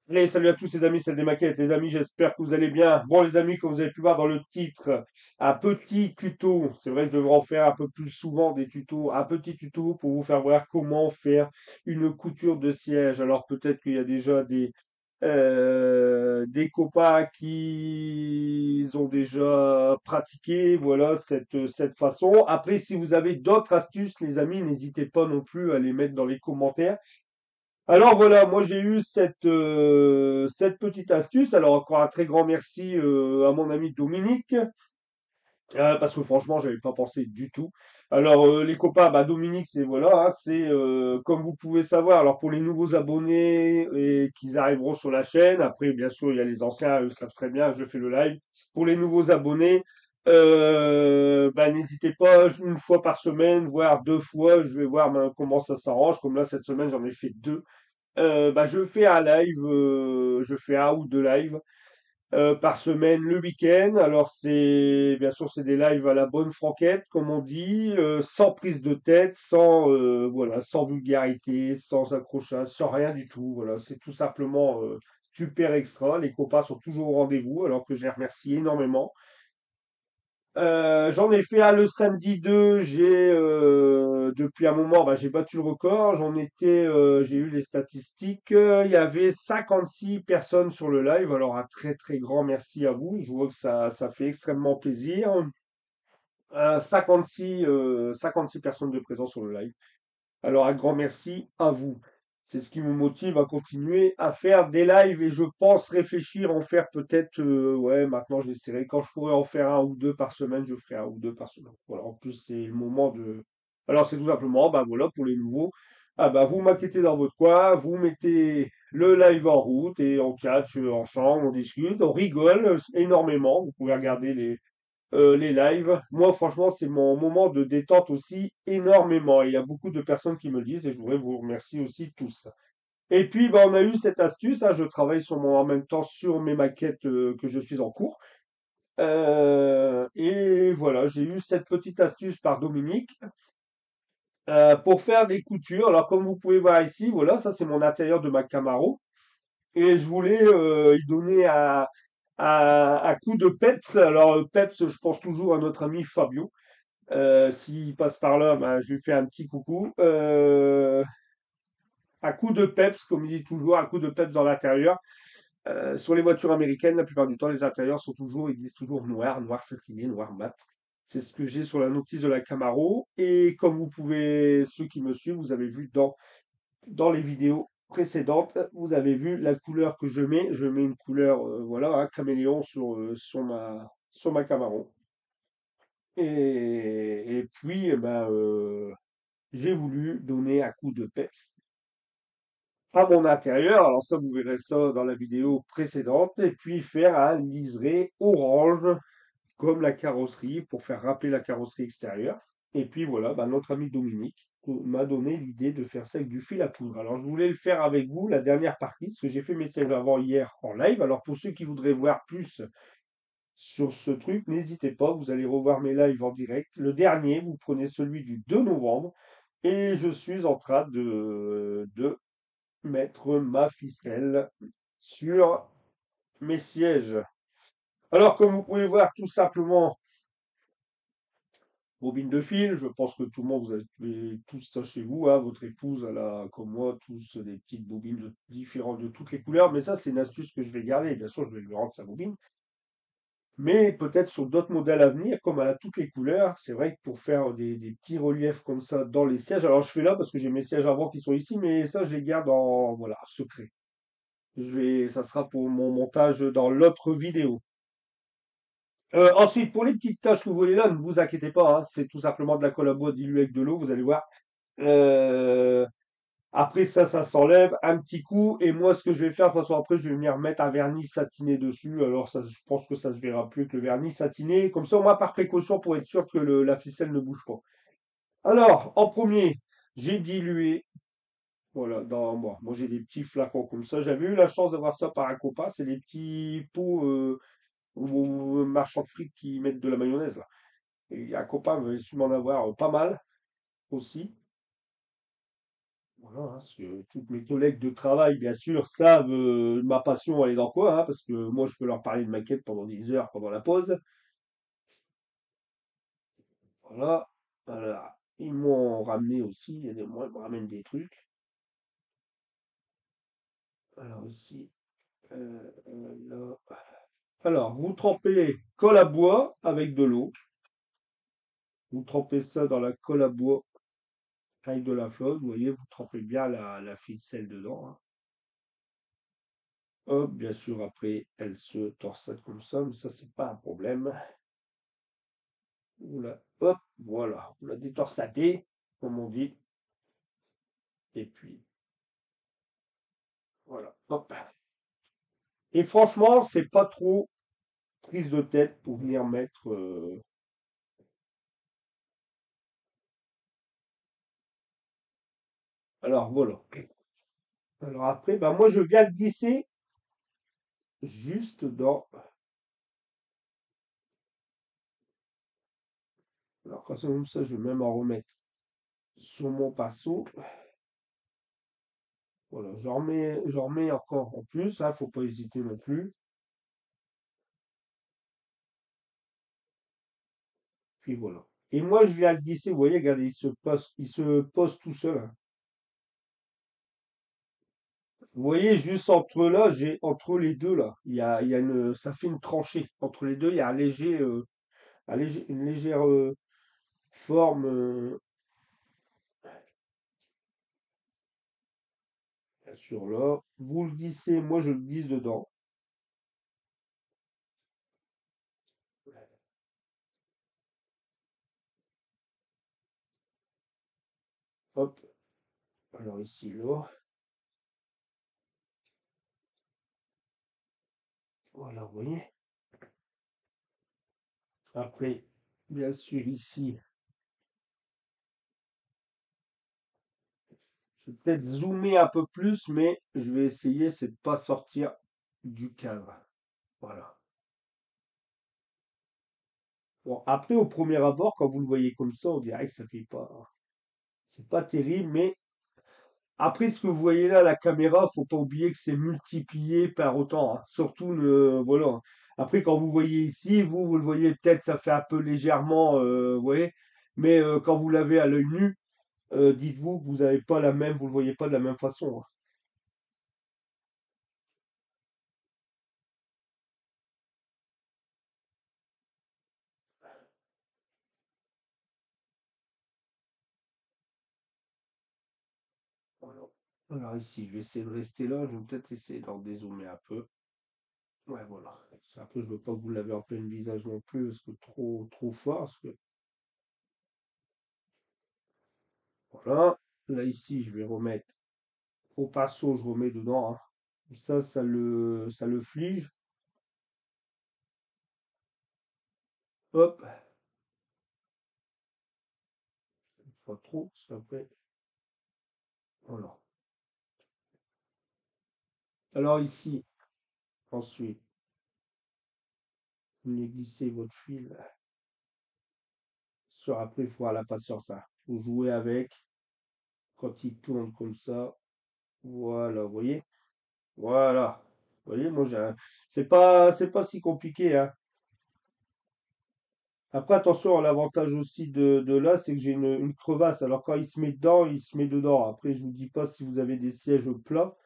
Allez, salut à tous les amis, c'est des maquettes. Les amis, j'espère que vous allez bien. Bon, les amis, comme vous avez pu voir dans le titre, un petit tuto. C'est vrai que je devrais en faire un peu plus souvent des tutos. Un petit tuto pour vous faire voir comment faire une couture de siège. Alors, peut-être qu'il y a déjà des copains qui ont déjà pratiqué, voilà, cette façon. Après, si vous avez d'autres astuces, les amis, n'hésitez pas non plus à les mettre dans les commentaires. Alors voilà, moi j'ai eu cette petite astuce. Alors encore un très grand merci à mon ami Dominique, parce que franchement, j'avais pas pensé du tout. Alors les copains, bah, Dominique, c'est voilà, hein, c'est comme vous pouvez savoir. Alors pour les nouveaux abonnés et qu'ils arriveront sur la chaîne, après bien sûr il y a les anciens, eux savent très bien, je fais le live. Pour les nouveaux abonnés, bah, n'hésitez pas une fois par semaine, voire deux fois. Je vais voir comment ça s'arrange. Comme là cette semaine, j'en ai fait deux. Bah, je fais un live, je fais un ou deux lives par semaine le week-end. Alors c'est bien sûr c'est des lives à la bonne franquette, comme on dit, sans prise de tête, sans voilà, sans vulgarité, sans accrochage, sans rien du tout. Voilà, c'est tout simplement super extra. Les copains sont toujours au rendez-vous, alors que je les remercie énormément. J'en ai fait un le samedi 2. Depuis un moment, bah, j'ai battu le record. J'ai eu les statistiques. Il y avait 56 personnes sur le live. Alors un très très grand merci à vous. Je vois que ça fait extrêmement plaisir. 56 personnes de présence sur le live. Alors, un grand merci à vous. C'est ce qui me motive à continuer à faire des lives et je pense réfléchir en faire peut-être, ouais, maintenant j'essaierai. Quand je pourrai en faire un ou deux par semaine, je ferai un ou deux par semaine. Voilà, en plus, c'est le moment de. Alors, c'est tout simplement, bah voilà, pour les nouveaux. Ah bah, vous maquettez dans votre coin, vous mettez le live en route et on tchatche ensemble, on discute, on rigole énormément. Vous pouvez regarder les lives. Moi, franchement, c'est mon moment de détente aussi énormément. Il y a beaucoup de personnes qui me le disent et je voudrais vous remercier aussi tous. Et puis, bah, on a eu cette astuce, hein, je travaille en même temps sur mes maquettes que je suis en cours. Et voilà, j'ai eu cette petite astuce par Dominique pour faire des coutures. Alors, comme vous pouvez voir ici, voilà, ça c'est mon intérieur de ma Camaro. Et je voulais y donner un coup de peps. Alors, peps, je pense toujours à notre ami Fabio. S'il passe par là, ben, je lui fais un petit coucou. Un coup de peps, comme il dit toujours, un coup de peps dans l'intérieur. Sur les voitures américaines, la plupart du temps, les intérieurs sont toujours, ils disent toujours noir, noir satiné, noir mat. C'est ce que j'ai sur la notice de la Camaro. Et comme vous pouvez, ceux qui me suivent, vous avez vu dans les vidéos précédentes, vous avez vu la couleur que je mets. Je mets une couleur, voilà, un caméléon sur ma Camaro. Et puis, eh ben, j'ai voulu donner un coup de peps à mon intérieur. Alors ça, vous verrez ça dans la vidéo précédente. Et puis faire un liseré orange comme la carrosserie pour faire rappeler la carrosserie extérieure. Et puis voilà, bah, notre ami Dominique m'a donné l'idée de faire ça avec du fil à poudre. Alors je voulais le faire avec vous, la dernière partie, parce que j'ai fait mes séries avant hier en live. Alors pour ceux qui voudraient voir plus sur ce truc, n'hésitez pas, vous allez revoir mes lives en direct. Le dernier, vous prenez celui du 2 novembre. Et je suis en train de mettre ma ficelle sur mes sièges. Alors, comme vous pouvez voir, tout simplement, bobine de fil. Je pense que tout le monde, vous avez tous ça chez vous, hein. Votre épouse, elle a, comme moi, tous des petites bobines différentes de toutes les couleurs. Mais ça, c'est une astuce que je vais garder. Bien sûr, je vais lui rendre sa bobine. Mais peut-être sur d'autres modèles à venir, comme elle a toutes les couleurs, c'est vrai que pour faire des petits reliefs comme ça dans les sièges, alors je fais là parce que j'ai mes sièges avant qui sont ici, mais ça, je les garde en, voilà, secret. Ça sera pour mon montage dans l'autre vidéo. Ensuite, pour les petites tâches que vous voyez là, ne vous inquiétez pas, hein, c'est tout simplement de la colle à bois diluée avec de l'eau, vous allez voir. Euh, Après ça, ça s'enlève un petit coup. Et moi, ce que je vais faire, de toute façon, après, je vais venir mettre un vernis satiné dessus. Alors, ça, je pense que ça se verra plus que le vernis satiné. Comme ça, au moins, par précaution, pour être sûr que la ficelle ne bouge pas. Alors, en premier, j'ai dilué. Voilà, dans moi. Moi, j'ai des petits flacons comme ça. J'avais eu la chance d'avoir ça par un copain. C'est des petits pots aux marchands de frites qui mettent de la mayonnaise, là. Et un copain avait su m'en avoir pas mal aussi. Voilà, hein, parce que toutes mes collègues de travail, bien sûr, savent ma passion, elle est dans quoi, hein, parce que moi, je peux leur parler de maquette pendant des heures pendant la pause. Voilà. Voilà. Ils m'ont ramené aussi, moi, ils me ramènent des trucs. Alors ici, là. Alors, vous trempez colle à bois avec de l'eau. Vous trempez ça dans la colle à bois avec de la flotte. Vous voyez, vous trempez bien la ficelle dedans, hein. Hop, bien sûr, après, elle se torsade comme ça, mais ça, c'est pas un problème. Hop, voilà, vous la détorsadez, comme on dit. Et puis, voilà, hop. Et franchement, c'est pas trop prise de tête pour venir mettre. Alors, voilà. Alors après, bah, moi, je viens le glisser juste dans. Alors, quand c'est comme ça, je vais même en remettre sur mon pinceau. Voilà, j'en remets encore en plus, hein, faut pas hésiter non plus. Puis voilà. Et moi, je viens le glisser, vous voyez, regardez, il se pose tout seul, hein. Vous voyez, juste entre là, j'ai entre les deux là, il y a ça fait une tranchée. Entre les deux, il y a une légère forme, bien sûr là. Vous le glissez, moi je le glisse dedans. Hop. Alors ici là, voilà, vous voyez. Après, bien sûr ici, je vais peut-être zoomer un peu plus, mais je vais essayer, c'est de pas sortir du cadre. Voilà. Bon, après, au premier abord, quand vous le voyez comme ça, on dirait que ça fait pas, c'est pas terrible, mais après, ce que vous voyez là, la caméra, faut pas oublier que c'est multiplié par autant, hein. Surtout, voilà. Après, quand vous voyez ici, vous le voyez peut-être, ça fait un peu légèrement, vous voyez. Mais quand vous l'avez à l'œil nu, dites-vous que vous avez pas la même, vous le voyez pas de la même façon, hein. Voilà. Alors ici, je vais essayer de rester là. Je vais peut-être essayer d'en dézoomer un peu. Ouais, voilà. C'est un peu, je veux pas que vous l'avez en plein visage non plus, parce que trop fort. Parce que, voilà. Là, ici, je vais remettre au pinceau, je remets dedans, hein. Ça le flige. Hop, pas trop, parce qu'après, voilà. Alors ici, ensuite, vous venez glisser votre fil sur après, il faut avoir la patience, hein. Faut jouer avec quand il tourne comme ça. Voilà, vous voyez? Voilà. Vous voyez, c'est pas si compliqué, hein. Après, attention, l'avantage aussi de là, c'est que j'ai une crevasse. Alors quand il se met dedans, il se met dedans. Après, je vous dis pas si vous avez des sièges plats.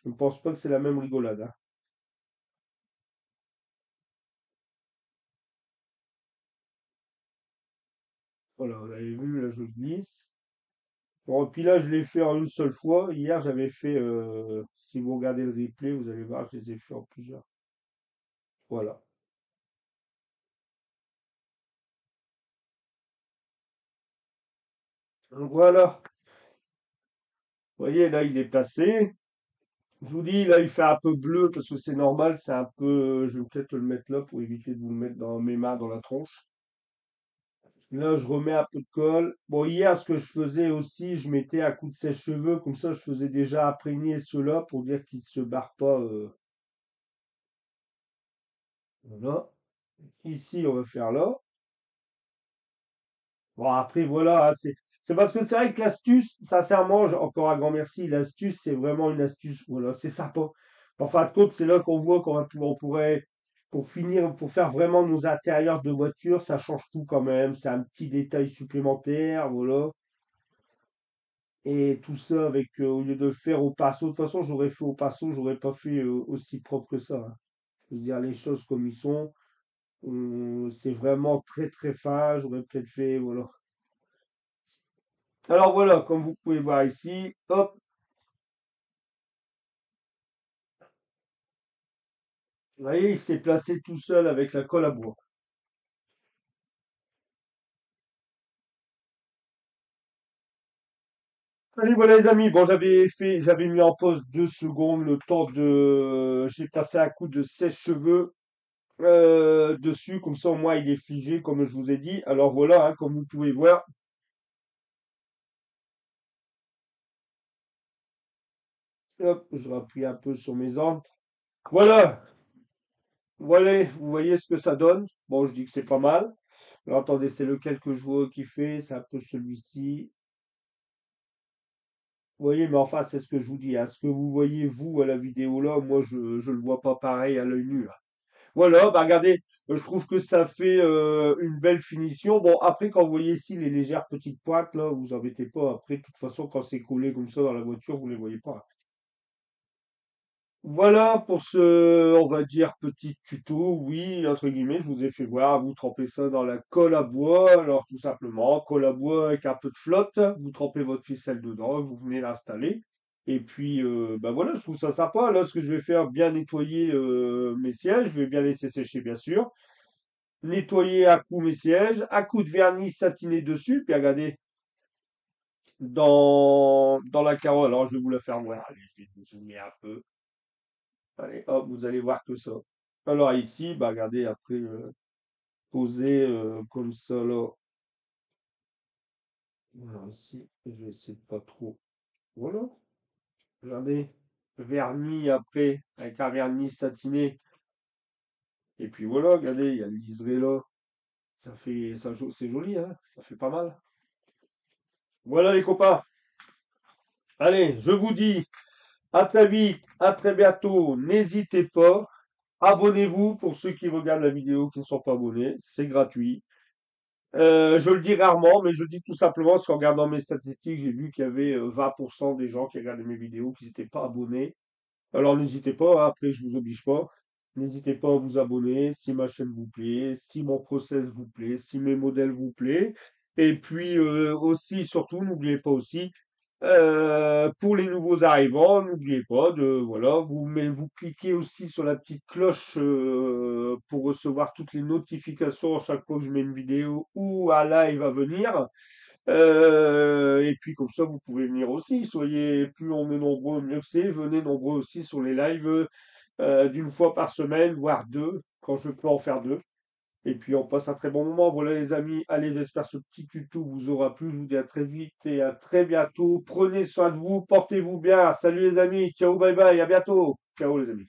Je ne pense pas que c'est la même rigolade, hein. Voilà, vous avez vu, là, je glisse. Bon, puis là, je l'ai fait en une seule fois. Hier, j'avais fait, si vous regardez le replay, vous allez voir, je les ai fait en plusieurs. Voilà. Donc voilà. Vous voyez, là, il est placé. Je vous dis, là, il fait un peu bleu parce que c'est normal. C'est un peu, je vais peut-être le mettre là pour éviter de vous le mettre dans mes mains dans la tronche. Là, je remets un peu de colle. Bon, hier, ce que je faisais aussi, je mettais un coup de sèche-cheveux. Comme ça, je faisais déjà imprégner ceux-là pour dire qu'ils se barrent pas. Voilà. Ici, on va faire là. Bon, après, voilà, hein, C'est parce que c'est vrai que l'astuce, sincèrement, encore un grand merci, l'astuce, c'est vraiment une astuce, voilà, c'est sympa. En fin de compte, c'est là qu'on voit on pourrait, pour finir, pour faire vraiment nos intérieurs de voiture, ça change tout quand même, c'est un petit détail supplémentaire, voilà. Et tout ça avec, au lieu de le faire au pinceau, de toute façon, j'aurais fait au pinceau, j'aurais pas fait aussi propre que ça, hein. Je veux dire les choses comme ils sont. C'est vraiment très très fin, j'aurais peut-être fait, voilà. Alors voilà, comme vous pouvez voir ici, hop, vous voyez, il s'est placé tout seul avec la colle à bois. Allez, voilà les amis, bon j'avais mis en pause 2 secondes le temps j'ai passé un coup de sèche-cheveux dessus, comme ça au moins il est figé comme je vous ai dit. Alors voilà, hein, comme vous pouvez voir, hop, je rappuie un peu sur mes angles. Voilà, voilà, vous voyez ce que ça donne. Bon, je dis que c'est pas mal. Alors attendez, c'est lequel que je vois qui fait, c'est un peu celui-ci. Vous voyez, mais enfin, c'est ce que je vous dis, hein. Ce que vous voyez, vous, à la vidéo là, moi, je le vois pas pareil à l'œil nu, hein. Voilà, bah regardez, je trouve que ça fait une belle finition. Bon, après, quand vous voyez ici les légères petites pointes, là, vous embêtez pas. Après, de toute façon, quand c'est collé comme ça dans la voiture, vous les voyez pas. Voilà pour ce, on va dire, petit tuto. Oui, entre guillemets, je vous ai fait voir. Vous trempez ça dans la colle à bois. Alors, tout simplement, colle à bois avec un peu de flotte. Vous trempez votre ficelle dedans, vous venez l'installer. Et puis, bah voilà, je trouve ça sympa. Là, ce que je vais faire, bien nettoyer mes sièges. Je vais bien laisser sécher, bien sûr. Nettoyer à coup mes sièges, à coup de vernis satiné dessus. Puis, regardez, dans la carreau. Alors, je vais vous la faire voir. Allez, je vais vous zoomer un peu. Allez, hop, vous allez voir que ça. Alors ici, bah regardez, après poser comme ça là. Voilà, ici, je vais essayer de pas trop. Voilà, regardez, vernis après, avec un vernis satiné. Et puis voilà, regardez, il y a le liseré là. C'est joli, hein, ça fait pas mal. Voilà les copains. Allez, je vous dis à très vite, à très bientôt. N'hésitez pas. Abonnez-vous pour ceux qui regardent la vidéo qui ne sont pas abonnés. C'est gratuit. Je le dis rarement, mais je le dis tout simplement parce qu'en regardant mes statistiques, j'ai vu qu'il y avait 20% des gens qui regardaient mes vidéos qui n'étaient pas abonnés. Alors n'hésitez pas, hein, après je vous oblige pas. N'hésitez pas à vous abonner si ma chaîne vous plaît, si mon process vous plaît, si mes modèles vous plaît. Et puis aussi, surtout, n'oubliez pas aussi, pour les nouveaux arrivants, n'oubliez pas de, voilà, vous cliquez aussi sur la petite cloche pour recevoir toutes les notifications à chaque fois que je mets une vidéo ou un live à venir. Et puis comme ça, vous pouvez venir aussi. Soyez, plus on est nombreux, mieux que c'est. Venez nombreux aussi sur les lives d'une fois par semaine, voire deux, quand je peux en faire deux. Et puis on passe un très bon moment. Voilà les amis, allez, j'espère que ce petit tuto vous aura plu. Je vous dis à très vite et à très bientôt. Prenez soin de vous, portez-vous bien. Salut les amis, ciao, bye bye, à bientôt. Ciao les amis.